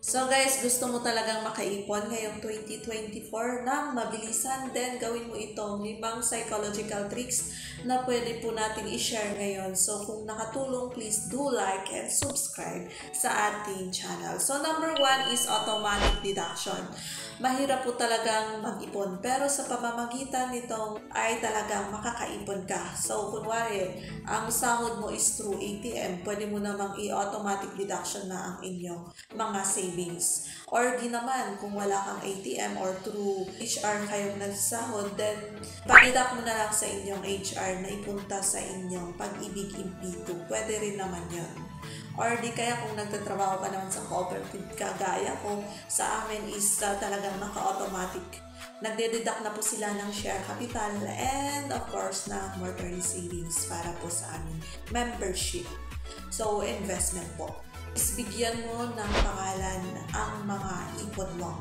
So guys, gusto mo talagang makaipon ngayong 2024 ng mabilisan, then gawin mo itong 5 psychological tricks na pwede po natin i-share ngayon. So kung nakatulong, please do like and subscribe sa ating channel. So number 1 is automatic deduction. Mahirap po talagang mag-ipon, pero sa pamamagitan nitong ay talagang makakaipon ka. So kunwari, ang sahod mo is through ATM, pwede mo namang i-automatic deduction na ang inyong mga savings. Or di naman, kung wala kang ATM or through HR kayong nagsahod, then pag-deduct mo na lang sa inyong HR na ipunta sa inyong Pag-ibig MP2. Pwede rin naman yun. Or di kaya kung nagtatrabaho ka naman sa cooperative, kagaya ko, sa amin is talagang naka-automatic. Nagde-deduct na po sila ng share capital and of course na mortuary savings para po sa amin membership. So, investment po. Bigyan mo ng pangalan ang mga ipon mo.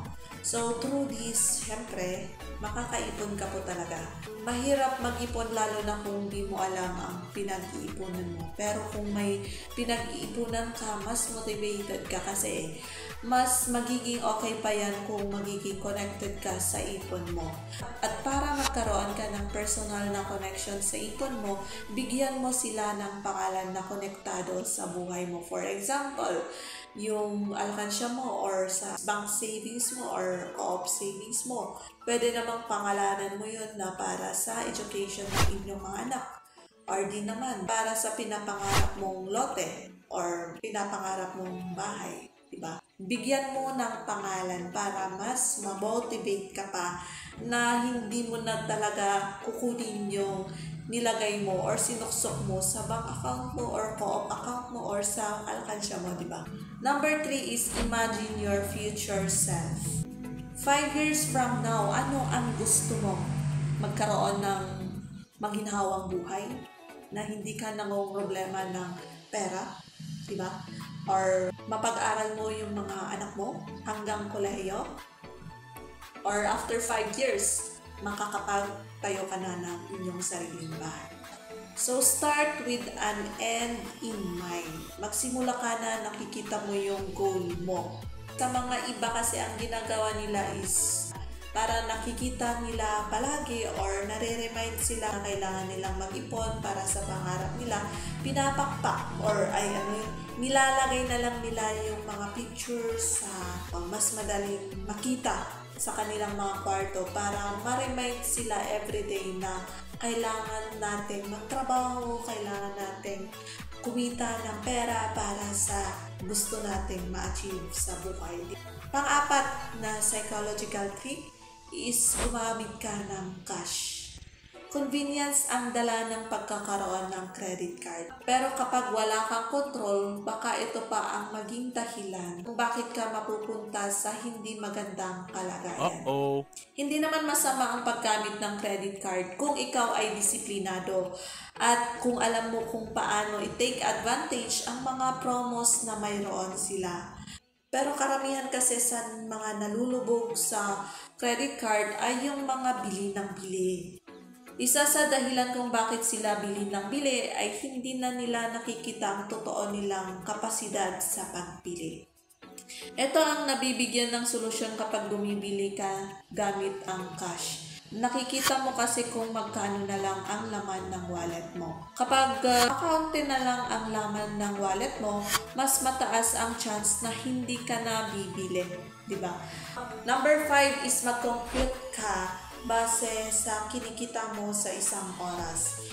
So, through this, syempre, makakaipon ka po talaga. Mahirap mag-ipon lalo na kung di mo alam ang pinag-iipunan mo. Pero kung may pinag-iipunan ka, mas motivated ka kasi mas magiging okay pa yan kung magiging connected ka sa ipon mo. At para magkaroon ka ng personal na connection sa ipon mo, bigyan mo sila ng pangalan na konektado sa buhay mo. For example, yung alkansya mo or sa bank savings mo or co-op savings mo. Pwede namang pangalanan mo yun na para sa education ng inyong mga anak. Or di naman para sa pinapangarap mong lote or pinapangarap mong bahay. Diba? Bigyan mo ng pangalan para mas ma-motivate ka pa na hindi mo na talaga kukunin yung nilagay mo or sinuksok mo sa bank account mo or co-op account mo or sa alkansya mo, di ba? Number 3 is imagine your future self. 5 years from now, ano ang gusto mo? Magkaroon ng maginhawang buhay na hindi ka nangongoproblema ng pera, di ba? Or mapag-aral mo yung mga anak mo hanggang kolehiyo? Or after 5 years, makakapagtayo ka na ng inyong sariling bahay. So, start with an end in mind. Magsimula ka na, nakikita mo yung goal mo. Sa mga iba kasi ang ginagawa nila is para nakikita nila palagi or nare-remind sila na kailangan nilang mag-ipon para sa pangarap nila, pinapakpak or nilalagay na lang nila yung mga pictures sa mas madaling makita sa kanilang mga kwarto para ma-remind sila everyday na kailangan natin magtrabaho, kailangan natin kumita ng pera para sa gusto nating ma-achieve sa buhay. Pang-apat na psychological trick is gumamit ka ng cash. Convenience ang dala ng pagkakaroon ng credit card. Pero kapag wala kang control, baka ito pa ang maging dahilan kung bakit ka mapupunta sa hindi magandang kalagayan. Hindi naman masama ang paggamit ng credit card kung ikaw ay disiplinado at kung alam mo kung paano i-take advantage ang mga promos na mayroon sila. Pero karamihan kasi sa mga nalulubog sa credit card ay yung mga bili ng bili. Isa sa dahilan kung bakit sila bili ng bili ay hindi na nila nakikita ang totoo nilang kapasidad sa pagpili. Ito ang nabibigyan ng solusyon kapag bumibili ka gamit ang cash. Nakikita mo kasi kung magkano na lang ang laman ng wallet mo. Kapag akaunti na lang ang laman ng wallet mo, mas mataas ang chance na hindi ka na bibili, di ba? Number 5 is mag-compute ka base sa kinikita mo sa isang oras.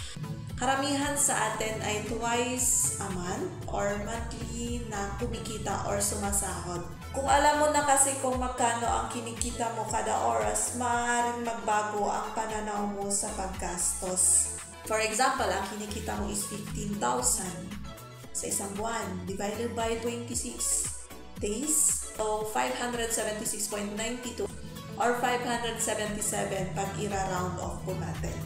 Karamihan sa atin ay twice a month or monthly na kumikita or sumasahod. Kung alam mo na kasi kung magkano ang kinikita mo kada oras, maaaring magbago ang pananaw mo sa paggastos. For example, ang kinikita mo is 15,000 sa isang buwan divided by 26 days. So, 576.92 or 577 pag ira-round off po natin.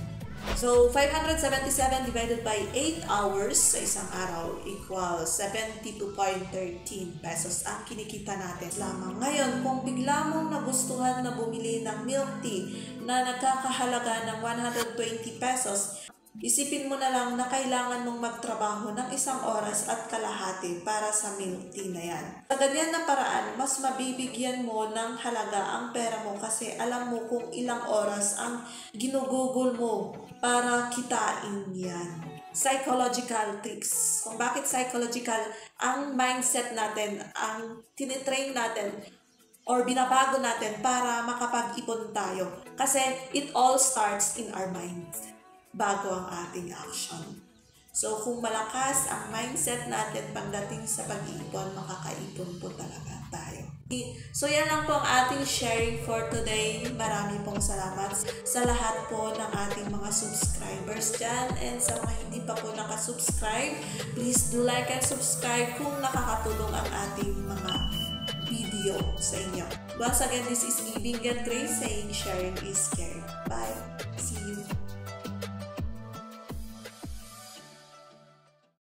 So, 577 divided by 8 hours sa isang araw equals 72.13 pesos ang kinikita natin lamang. Ngayon, kung bigla mong nagustuhan na bumili ng milk tea na nagkakahalaga ng 120 pesos, Isipin mo na lang na kailangan mong magtrabaho ng 1 oras at kalahati para sa milk tea na yan. Sa ganyan na paraan, mas mabibigyan mo ng halaga ang pera mo kasi alam mo kung ilang oras ang ginugugol mo para kitain yan. Psychological tricks. Kung bakit psychological, ang mindset natin, ang tinitrain natin, or binabago natin para makapag-ipon tayo. Kasi it all starts in our mind bago ang ating action. So, kung malakas ang mindset natin pagdating sa pag-iipon, makakaipon po talaga tayo. So, yan lang po ang ating sharing for today. Marami pong salamat sa lahat po ng ating mga subscribers dyan. And sa mga hindi pa po nakasubscribe, please do like and subscribe kung nakakatulong ang ating mga video sa inyo. Once again, this is me, Bingat Grace, saying sharing is caring. Bye!